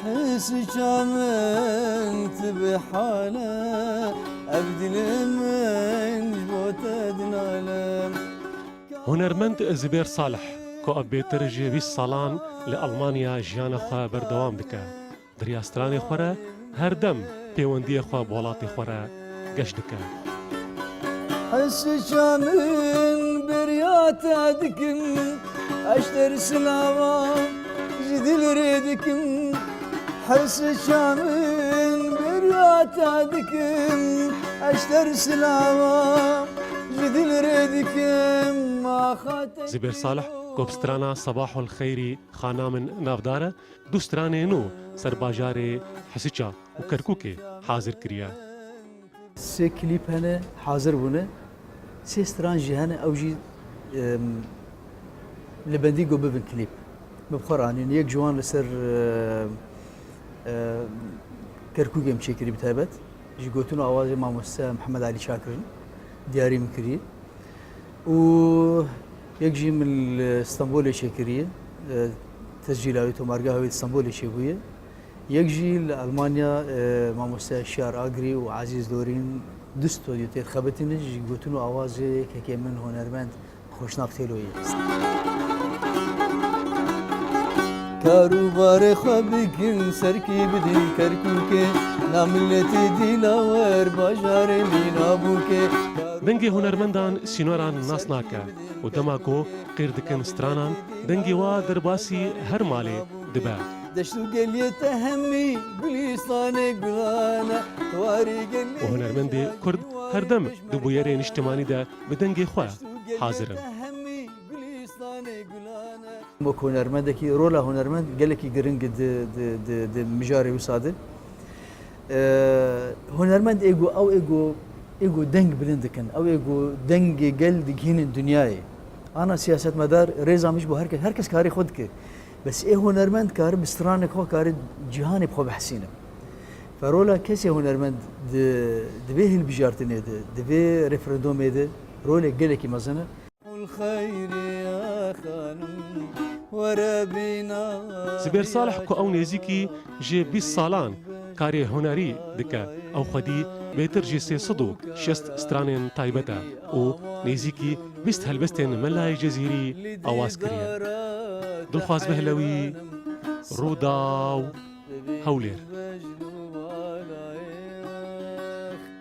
حس شامنت بحالة أبدل من جبوت دنالم. هنرمند زبير صالح كو أبيتر جي 20 سالان لألمانيا جيانا خوا بردوام دكا درياستراني خورا هردم بيوندي خوا بولاتي خورا قش دكا. حس شامن بريات عدكم أشتر سلاوة جديل ريدكم. حس شامن بريات عدكم أشتر سلاوة جديل ريدكم. زبير صالح كوبسترانا صباح الخيري خانا من نافدارة دوستراني نو سرباجاري حسيتشا وكركوكي حاضر كريا. سي كليب هنا حاضر بنا سي سترانجي هنا أوجي لبندي جو ببن كليب ببخران يعني يك جوان لسر كركوكي مشكري بتابت جي قوتنا أوازي مع مستر محمد علي شاكر دياري مكري و يجي من اسطنبول شكرية تسجيلات ومرجعها اسطنبول شبوية. يجي لألمانيا مع مستر شار أجري وعزيز دورين دستو يوتير خبتني قلتلو أوازي كمن هنرمند خوشنافتيلوية. كاروبار خبكن سركي بدي كركوكي ناملتي ديلاور باجاري مينابوكي. دنگی هنرمندان سینوران ناس ناکه و دماغو قیردکن سترانان دنگی وا درباسی هر مالی دبا. دشتو گلیت همی گلیستان گلانه تواری گلی. و هنرمندی کرد هر دم دبویری اجتماعی ده به دنگی خوا حاضرن. مو هنرمند کی رولا هنرمند گله کی گرنگ د مجاری وساده. هنرمند ایگو او ایگو دنگ بلندکن او ایگو دنگ گل دگین الدنیای. أنا سياسة مدار ريزا مش بو هركس كاري خود كي بس إيه هنرمند كار بستران خو كار جهاني بخو بحسينه. فرولا كسي هنرمند دبيه البجارتني دبيه ريفرندوم ده رولا جلكي مزنا. الخير يا خانم وربنا. زبير صالح كو أو نيزيكي جي 20 سالان كاري هنري دكا أو خدي بيتر جي سي صدو شست سترانين تايبتا و نيزيكي بست هلبستين ملاي جزيري أواز كريا دلخواز بهلوي روداو هولير.